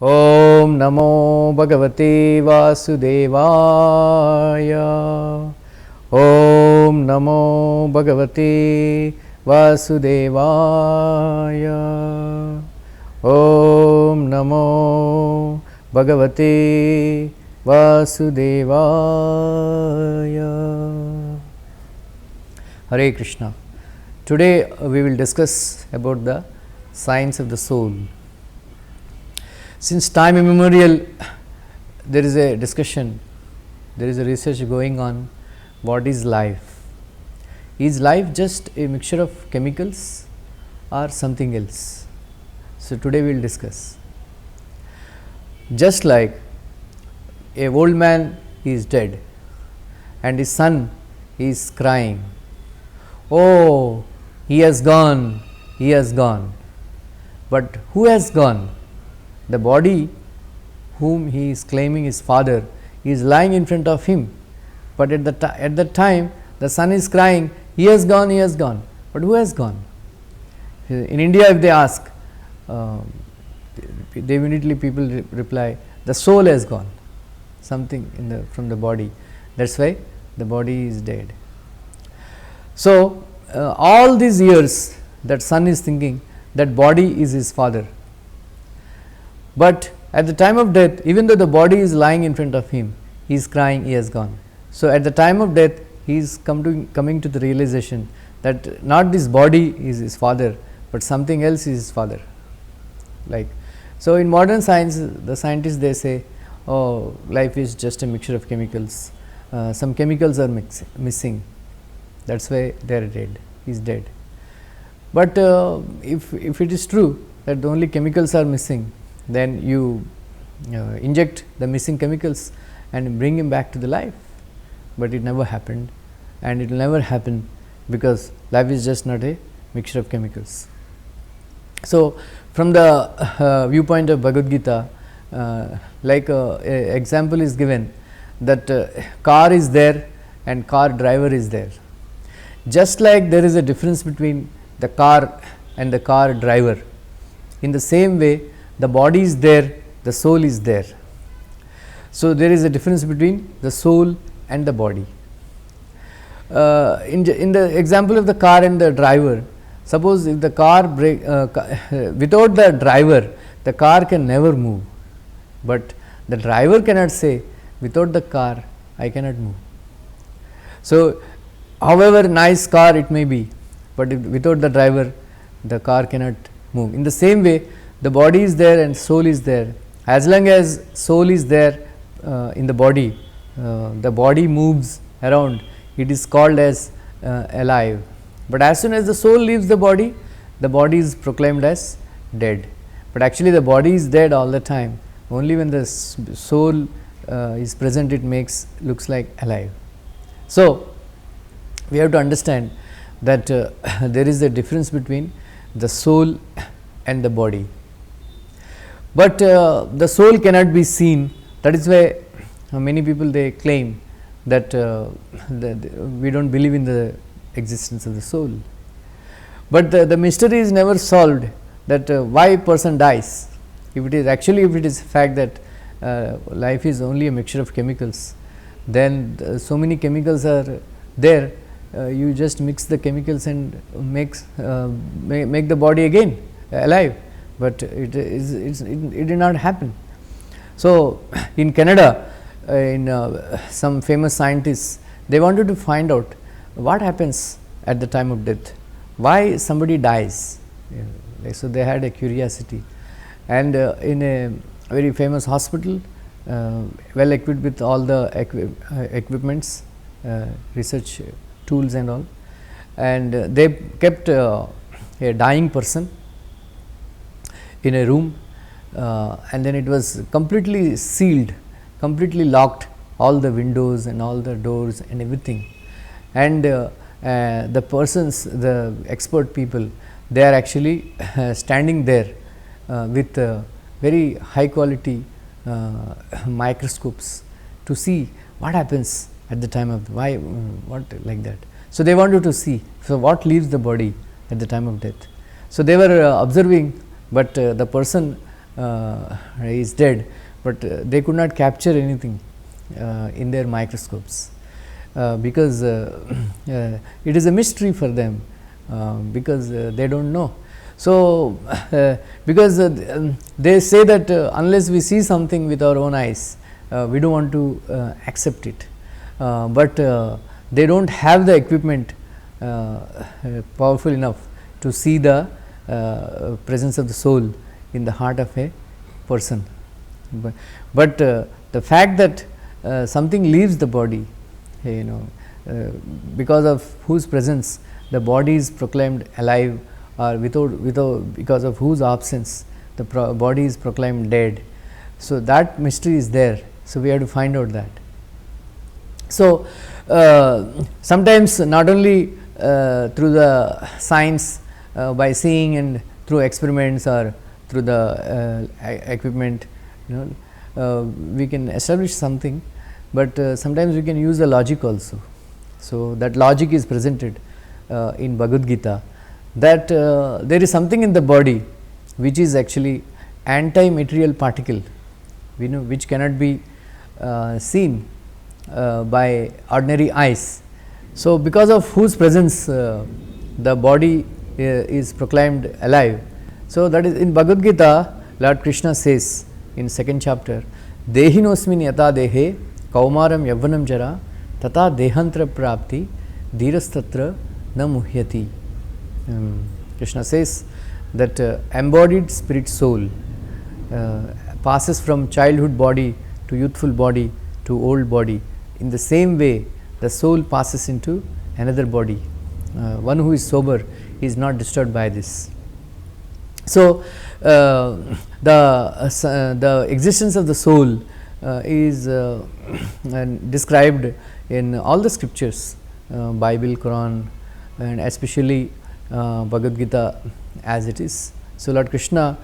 Om Namo Bhagavate Vasudevaya. Om Namo Bhagavate Vasudevaya. Om Namo Bhagavate Vasudevaya. Hare Krishna. Today we will discuss about the science of the soul. Since time immemorial, there is a discussion, there is a research going on. What is life? Is life just a mixture of chemicals or something else? So, today we will discuss. Just like a old man is dead and his son is crying, oh, he has gone, he has gone. But who has gone? The body whom he is claiming his father is lying in front of him, but at that time the son is crying, he has gone, he has gone. But who has gone? In India, if they ask, they immediately people reply, the soul has gone, something from the body. That is why the body is dead. So, all these years that son is thinking that body is his father. But at the time of death, even though the body is lying in front of him, he is crying, he has gone. So, at the time of death, he is coming to the realization that not this body is his father, but something else is his father. Like, so in modern science, the scientists they say, oh, life is just a mixture of chemicals. Some chemicals are missing. That is why they are dead. He is dead. But if it is true that only chemicals are missing, then you inject the missing chemicals and bring him back to the life, but it never happened, and it will never happen because life is just not a mixture of chemicals. So, from the viewpoint of Bhagavad Gita, like a example is given that car is there and car driver is there. Just like there is a difference between the car and the car driver, in the same way the body is there, the soul is there. So, there is a difference between the soul and the body. In the example of the car and the driver, suppose if the car without the driver, the car can never move, but the driver cannot say without the car I cannot move. So, however nice car it may be, but without the driver the car cannot move. In the same way, the body is there and soul is there. As long as soul is there in the body moves around, it is called as alive. But as soon as the soul leaves the body is proclaimed as dead. But actually the body is dead all the time. Only when the soul is present, it looks like alive. So, we have to understand that there is a difference between the soul and the body. But the soul cannot be seen. That is why many people they claim that we do not believe in the existence of the soul. But the mystery is never solved that why a person dies. If it is fact that life is only a mixture of chemicals, then so many chemicals are there. You just mix the chemicals and make the body again alive. But it did not happen. So, in Canada, in some famous scientists, they wanted to find out what happens at the time of death, why somebody dies. So, they had a curiosity, and in a very famous hospital, well equipped with all the equipments, research tools and all, and they kept a dying person in a room, and then it was completely sealed, completely locked, all the windows and all the doors and everything. And the persons, the expert people, they are actually standing there with very high quality microscopes to see what happens at the time of what like that. So, they wanted to see what leaves the body at the time of death. So, they were observing, but the person is dead, but they could not capture anything in their microscopes, because it is a mystery for them, because they do not know. So, because they say that unless we see something with our own eyes, we do not want to accept it, but they do not have the equipment powerful enough to see the presence of the soul in the heart of a person. But the fact that something leaves the body, because of whose presence the body is proclaimed alive, or without because of whose absence the body is proclaimed dead. So, that mystery is there. So, we have to find out that. So, sometimes not only through the science, by seeing and through experiments or through the equipment, we can establish something, but sometimes we can use the logic also. So, that logic is presented in Bhagavad Gita, that there is something in the body which is actually anti-material particle, which cannot be seen by ordinary eyes. So, because of whose presence the body is proclaimed alive. So, that is in Bhagavad Gita, Lord Krishna says in 2nd chapter, Dehinosmin yata dehe kaumaram yavvanam jara tata dehantra prapti dhirastatra na muhyati. Krishna says that embodied spirit soul passes from childhood body to youthful body to old body. In the same way, the soul passes into another body. One who is sober is not disturbed by this. So, the existence of the soul is described in all the scriptures, Bible, Quran, and especially Bhagavad Gita as it is. So, Lord Krishna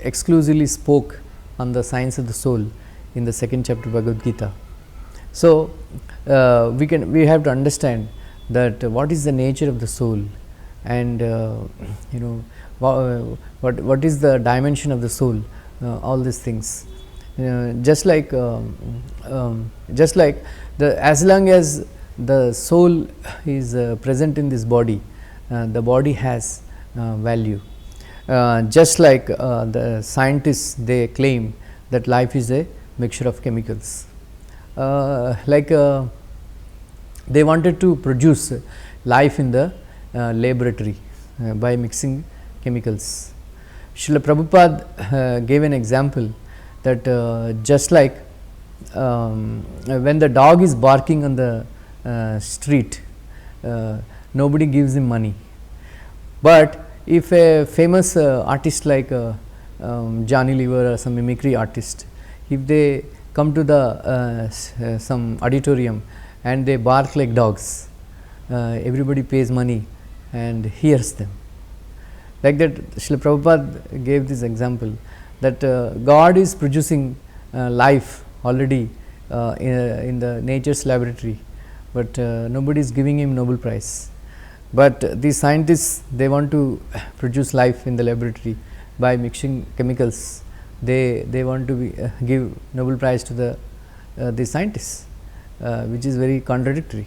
exclusively spoke on the science of the soul in the 2nd chapter Bhagavad Gita. So, we have to understand that what is the nature of the soul, and what is the dimension of the soul, all these things. Just like as long as the soul is present in this body, the body has value. Just like the scientists, they claim that life is a mixture of chemicals. They wanted to produce life in the laboratory by mixing chemicals. Srila Prabhupada gave an example that just like when the dog is barking on the street, nobody gives him money. But if a famous artist like Johnny Lever or some mimicry artist, if they come to the some auditorium and they bark like dogs, everybody pays money and hears them. Like that, Srila Prabhupada gave this example that God is producing life already in the nature's laboratory, but nobody is giving him Nobel Prize. But these scientists, they want to produce life in the laboratory by mixing chemicals. They want to give Nobel Prize to the scientists, which is very contradictory.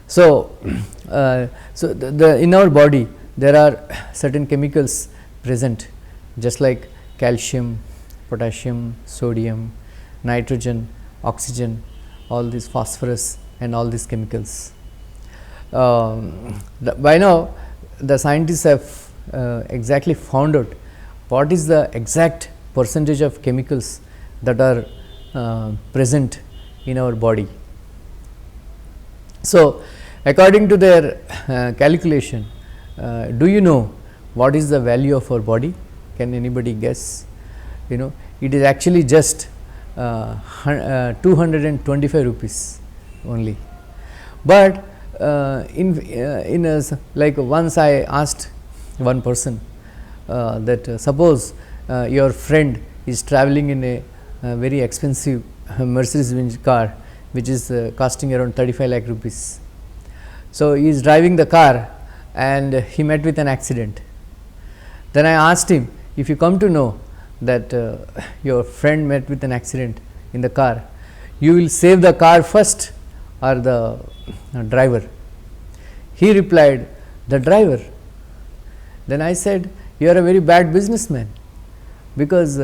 So, in our body there are certain chemicals present, just like calcium, potassium, sodium, nitrogen, oxygen, all these phosphorus and all these chemicals. By now the scientists have exactly found out what is the exact percentage of chemicals that are present in our body. So, according to their calculation, do you know what is the value of our body? Can anybody guess? It is actually just 225 rupees only. But like once I asked one person that suppose your friend is traveling in a very expensive Mercedes-Benz car, which is costing around 35 lakh rupees. So, he is driving the car and he met with an accident. Then I asked him, if you come to know that your friend met with an accident in the car, you will save the car first or the driver? He replied, the driver. Then I said, you are a very bad businessman, because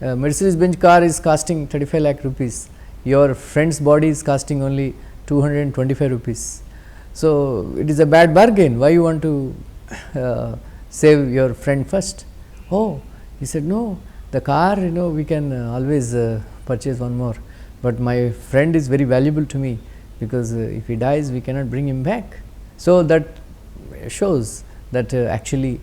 Mercedes-Benz car is costing 35 lakh rupees, your friend's body is costing only 225 rupees. So, it is a bad bargain, why you want to save your friend first? Oh, he said, no, the car, we can always purchase one more, but my friend is very valuable to me, because if he dies we cannot bring him back. So, that shows that actually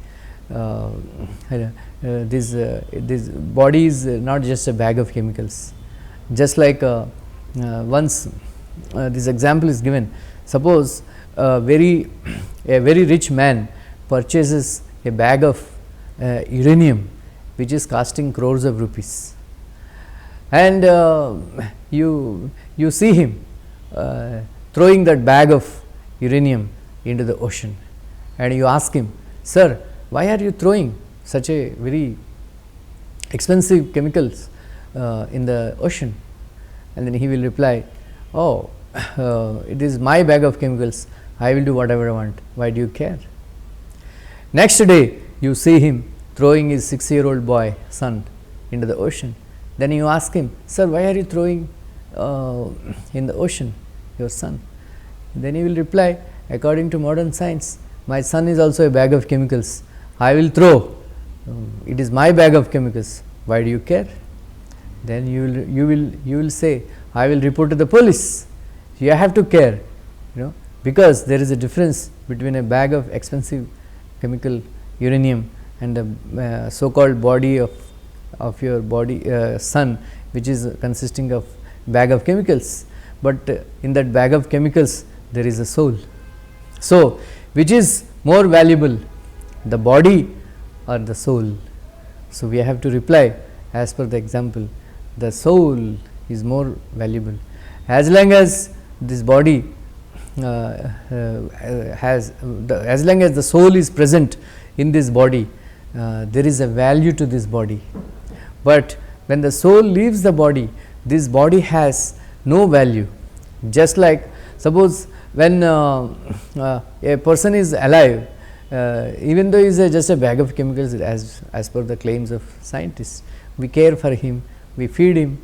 this body is not just a bag of chemicals. Just like once this example is given, suppose a very rich man purchases a bag of uranium which is costing crores of rupees, and you see him throwing that bag of uranium into the ocean, and you ask him, sir, why are you throwing such a very expensive chemicals in the ocean? And then he will reply, oh, it is my bag of chemicals, I will do whatever I want, why do you care? Next day you see him throwing his 6-year-old boy son into the ocean, then you ask him, sir, why are you throwing in the ocean your son? Then he will reply, according to modern science, my son is also a bag of chemicals, I will throw, it is my bag of chemicals, why do you care? Then you will say, I will report to the police. You have to care, because there is a difference between a bag of expensive chemical uranium and the so called body of your body son, which is consisting of bag of chemicals, but in that bag of chemicals there is a soul. So, which is more valuable, the body or the soul? So, we have to reply as per the example, the soul is more valuable. As long as this body as long as the soul is present in this body, there is a value to this body, but when the soul leaves the body, this body has no value. Just like suppose when a person is alive, even though he is just a bag of chemicals as per the claims of scientists, we care for him, we feed him,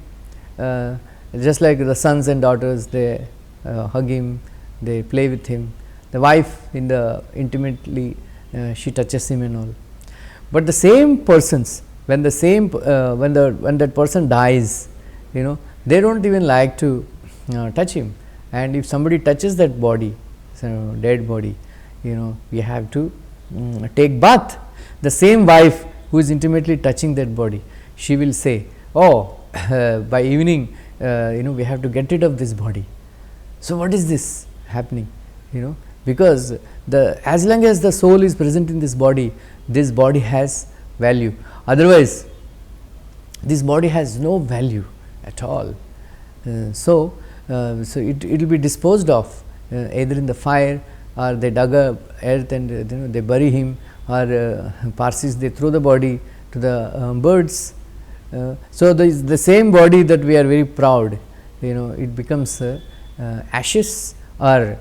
just like the sons and daughters, they hug him, they play with him, the wife in the intimately she touches him and all. But the same persons, when the same when that person dies, they do not even like to touch him, and if somebody touches that body, so dead body, we have to take bath. The same wife who is intimately touching that body, she will say, oh, by evening we have to get rid of this body. So, what is this happening? Because as long as the soul is present in this body has value, otherwise this body has no value at all. So it will be disposed of either in the fire, or they dug up earth and they bury him, or Parsis they throw the body to the birds. So, the same body that we are very proud, it becomes ashes or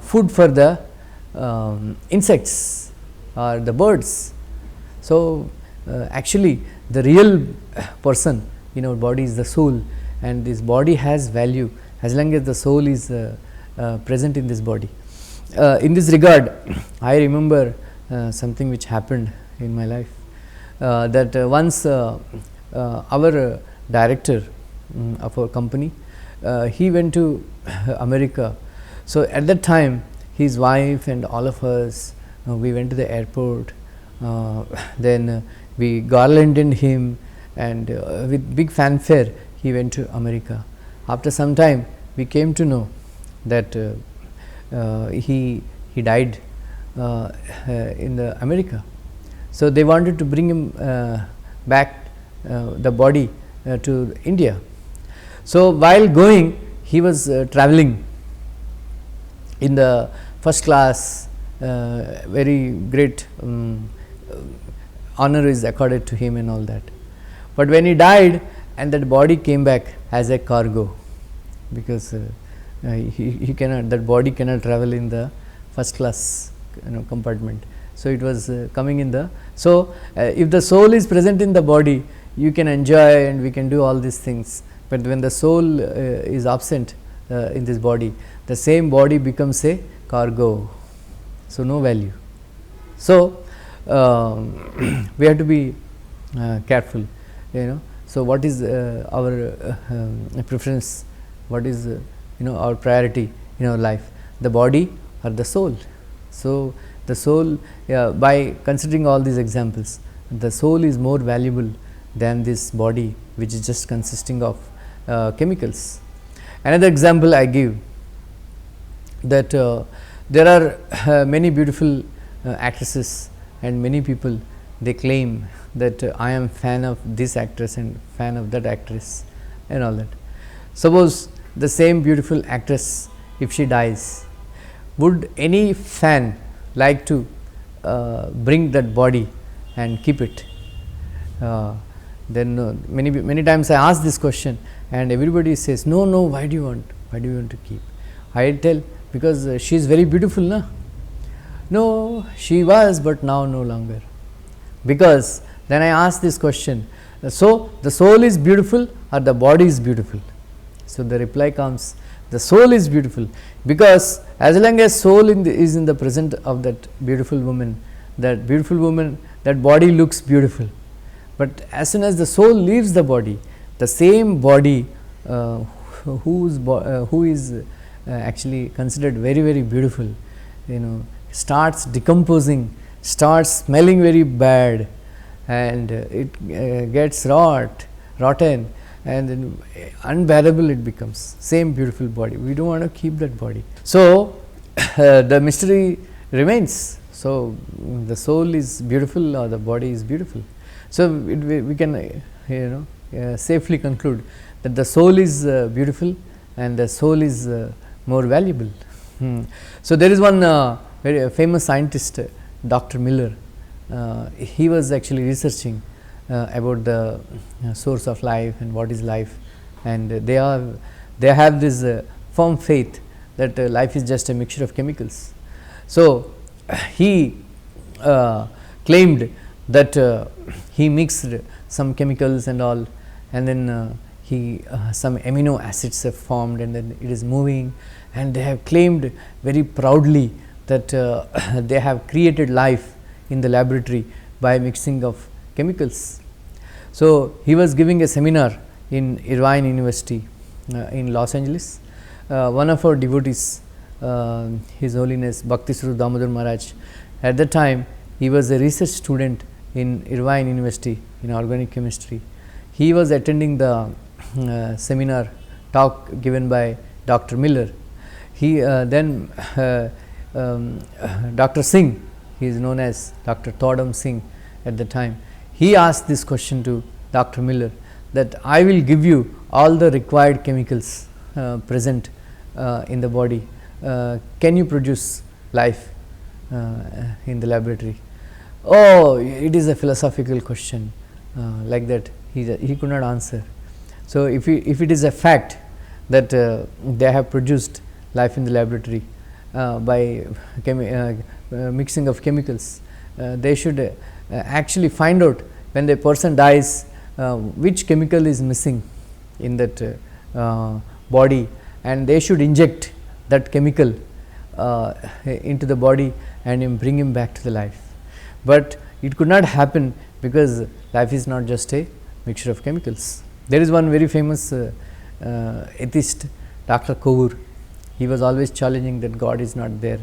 food for the insects or the birds. So, actually the real person in our body is the soul, and this body has value as long as the soul is present in this body. In this regard, I remember something which happened in my life, that once our director of our company, he went to America. So, at that time his wife and all of us, we went to the airport, then we garlanded him, and with big fanfare he went to America. After some time we came to know that he died in the America. So, they wanted to bring him back the body to India. So, while going, he was traveling in the first class, very great honor is accorded to him and all that. But when he died and that body came back as a cargo, because he cannot, that body cannot travel in the first class compartment. So, it was coming in the, so if the soul is present in the body, you can enjoy and we can do all these things, but when the soul is absent in this body, the same body becomes a cargo. So, no value. So, we have to be careful, So, what is our preference, what is our priority in our life, the body or the soul. So, the soul, by considering all these examples, the soul is more valuable than this body, which is just consisting of chemicals. Another example I give, that there are many beautiful actresses and many people, they claim that I am fan of this actress and fan of that actress and all that. Suppose the same beautiful actress, if she dies, would any fan like to bring that body and keep it? Then many times I ask this question and everybody says, no, why do you want to keep? I tell, because she is very beautiful, na? No, she was, but now no longer. Because then I ask this question, so the soul is beautiful or the body is beautiful? So, the reply comes, the soul is beautiful, because as long as soul is in the presence of that beautiful woman, that body looks beautiful. But as soon as the soul leaves the body, the same body who is actually considered very, very beautiful, starts decomposing, starts smelling very bad, and it gets rotten, and then unbearable it becomes. Same beautiful body, we do not want to keep that body. So, the mystery remains. So, the soul is beautiful or the body is beautiful. So, we can safely conclude that the soul is beautiful and the soul is more valuable. So, there is one very famous scientist, Dr. Miller. He was actually researching about the source of life and what is life, and they have this firm faith that life is just a mixture of chemicals. So, he claimed that he mixed some chemicals and all, and then some amino acids have formed, and then it is moving, and they have claimed very proudly that they have created life in the laboratory by mixing of chemicals. So, he was giving a seminar in Irvine University in Los Angeles. One of our devotees, His Holiness Bhakti Swarup Damodar Maharaj, at that time he was a research student in Irvine University in organic chemistry. He was attending the seminar talk given by Dr. Miller. He then Dr. Singh, he is known as Dr. Thodam Singh at the time, he asked this question to Dr. Miller, that I will give you all the required chemicals present in the body, can you produce life in the laboratory? Oh, it is a philosophical question, like that he could not answer. So, if it is a fact that they have produced life in the laboratory by mixing of chemicals, they should actually find out when the person dies which chemical is missing in that body, and they should inject that chemical into the body and bring him back to the life. But it could not happen, because life is not just a mixture of chemicals. There is one very famous atheist, Dr. Kovoor. He was always challenging that God is not there,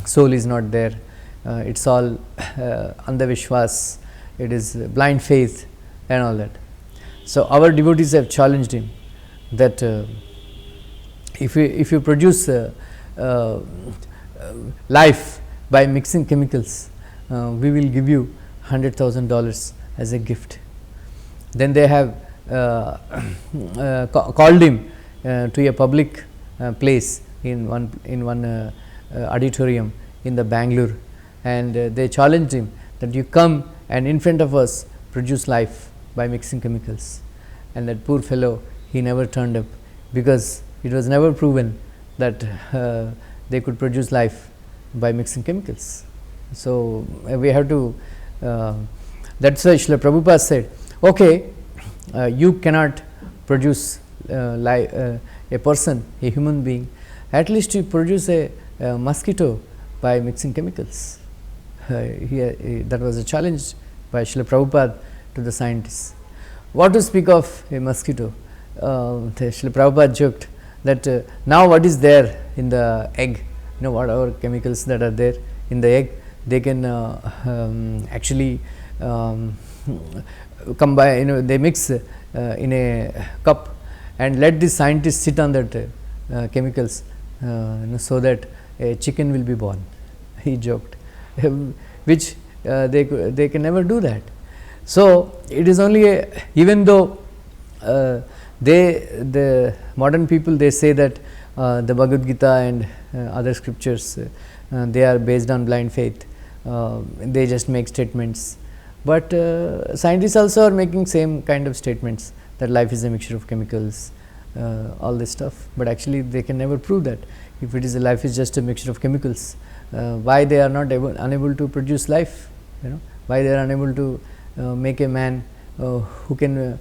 soul is not there, it is all andhavishwas, it is blind faith and all that. So, our devotees have challenged him that if you produce life by mixing chemicals, we will give you $100,000 as a gift. Then they have called him to a public place in one auditorium in the Bangalore, and they challenged him that you come and in front of us produce life by mixing chemicals, and that poor fellow, he never turned up, because it was never proven that they could produce life by mixing chemicals. So, we have to that is why Srila Prabhupada said, okay, you cannot produce a person, a human being, at least you produce a mosquito by mixing chemicals. That was a challenge by Srila Prabhupada to the scientists. What to speak of a mosquito? Srila Prabhupada joked that now what is there in the egg, whatever chemicals that are there in the egg, they can actually combine, they mix in a cup and let the scientists sit on that chemicals, so that a chicken will be born. He joked, which they can never do that. So, it is only even though the modern people, they say that the Bhagavad Gita and other scriptures, they are based on blind faith, they just make statements, but scientists also are making same kind of statements that life is a mixture of chemicals, all this stuff, but actually they can never prove that. If it is a life is just a mixture of chemicals, why they are not unable to produce life, why they are unable to make a man who can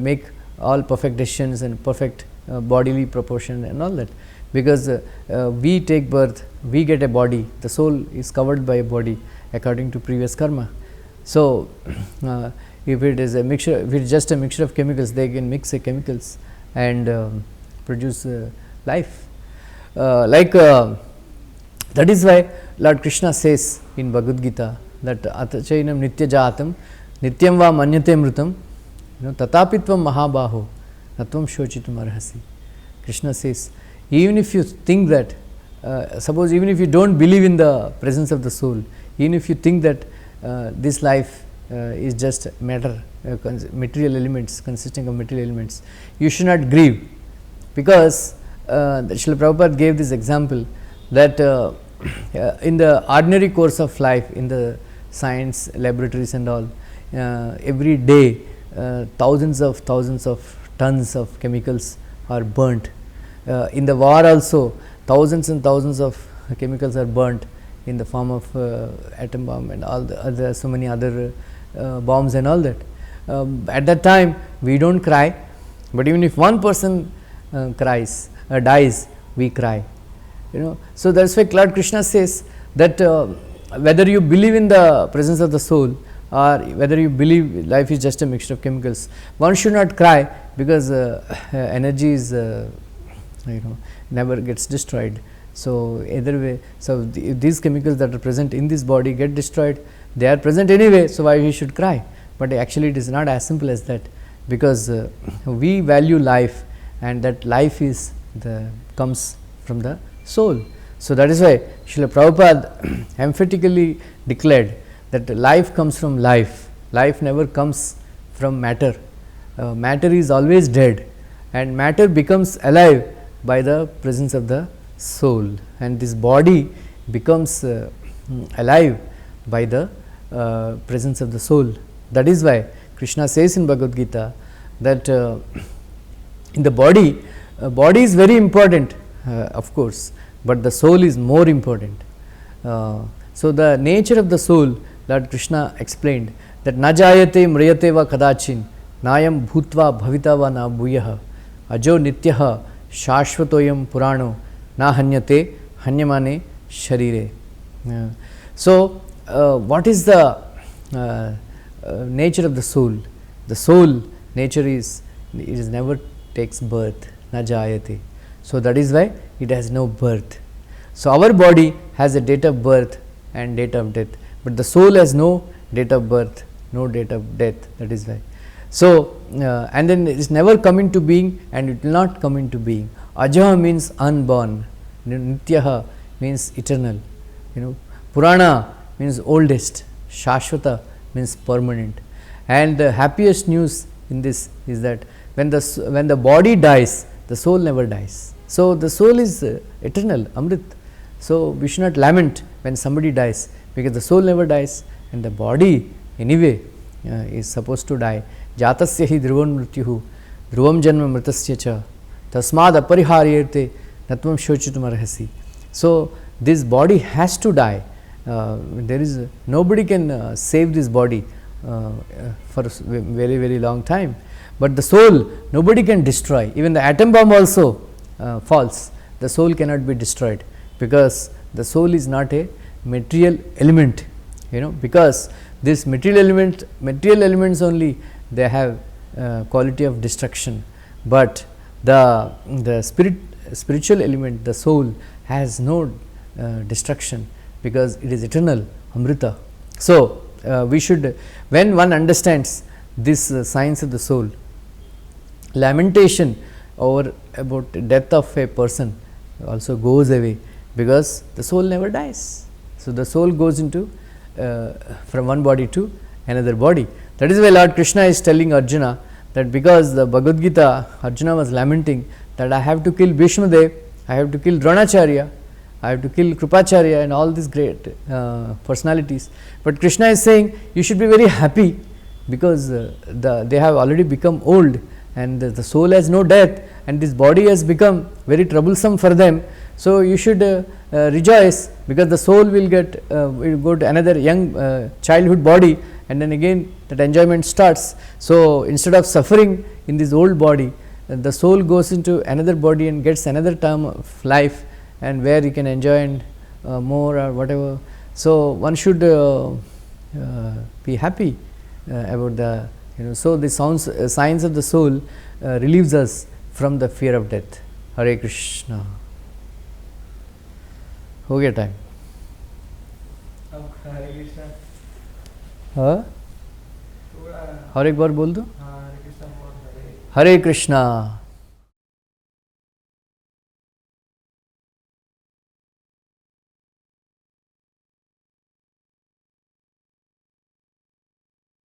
make all perfect decisions and perfect bodily proportion and all that, because we take birth, we get a body, the soul is covered by a body according to previous karma. So, if it is a mixture, if it is just a mixture of chemicals, they can mix the chemicals and produce life. That is why Lord Krishna says in Bhagavad Gita that atachainam nitya jatam nityam va manyate mrutam tatapitvam mahabaho natvam shochitum arhasi. Krishna says, even if you think that, suppose even if you do not believe in the presence of the soul, even if you think that this life is just matter, material elements, consisting of material elements, you should not grieve, because Srila Prabhupada gave this example that in the ordinary course of life, in the science laboratories and all, every day thousands of tons of chemicals are burnt. In the war also, thousands and thousands of chemicals are burnt in the form of atom bomb and all the other, so many other bombs and all that. At that time we do not cry, but even if one person dies, we cry. So, that is why Lord Krishna says that whether you believe in the presence of the soul or whether you believe life is just a mixture of chemicals, one should not cry, because energy is never gets destroyed. So, either way, so if these chemicals that are present in this body get destroyed, they are present anyway, so why we should cry? But actually it is not as simple as that, because we value life, and that life is comes from the soul. So, that is why Srila Prabhupada emphatically declared that life comes from life, life never comes from matter. Matter is always dead, and matter becomes alive by the presence of the soul, and this body becomes alive by the presence of the soul. That is why Krishna says in Bhagavad Gita that in the body is very important, of course, but the soul is more important. So, the nature of the soul, Lord Krishna explained that na jayate mriyate va kadachin nayam bhutva bhavita va na bhuyah ajo nityaha shashvatoyam purano na hanyate hanyamane sharire. So, what is the nature of the soul? The soul nature is, it is never takes birth, na jayate. So, that is why it has no birth. So, our body has a date of birth and date of death, but the soul has no date of birth, no date of death. That is why. So, and then it is never come into being, and it will not come into being. Ajaha means unborn, nityaha means eternal, Purana means oldest, Shashvata means permanent. And the happiest news in this is that when the body dies, the soul never dies. So, the soul is eternal, Amrit. So, we should not lament when somebody dies, because the soul never dies and the body anyway is supposed to die. Jatasya hi dhruvam mrityuhu dhruvam janma mritasya cha tasmad apariharyate natvam shochitum arhasi. So, this body has to die. There is nobody can save this body for a very, very long time, but the soul nobody can destroy. Even the atom bomb also falls, the soul cannot be destroyed, because the soul is not a material element, because this material elements only, they have quality of destruction, but the spiritual element, the soul, has no destruction, because it is eternal, Amrita. So, we should, when one understands this science of the soul, lamentation over about death of a person also goes away, because the soul never dies. So, the soul goes into from one body to another body. That is why Lord Krishna is telling Arjuna that, because the Bhagavad Gita, Arjuna was lamenting that I have to kill Bhishma Dev, I have to kill Dronacharya, I have to kill Krupacharya and all these great personalities. But Krishna is saying you should be very happy, because they have already become old and the soul has no death and this body has become very troublesome for them. So, you should rejoice, because the soul will go to another young childhood body, and then again that enjoyment starts. So, instead of suffering in this old body, the soul goes into another body and gets another term of life, and where you can enjoy and more or whatever. So, one should be happy about the so the science of the soul relieves us from the fear of death. Hare Krishna. हो गया time? हरे कृष्णा। हाँ, और एक बार बोल दो। हरे कृष्णा। हरे कृष्णा।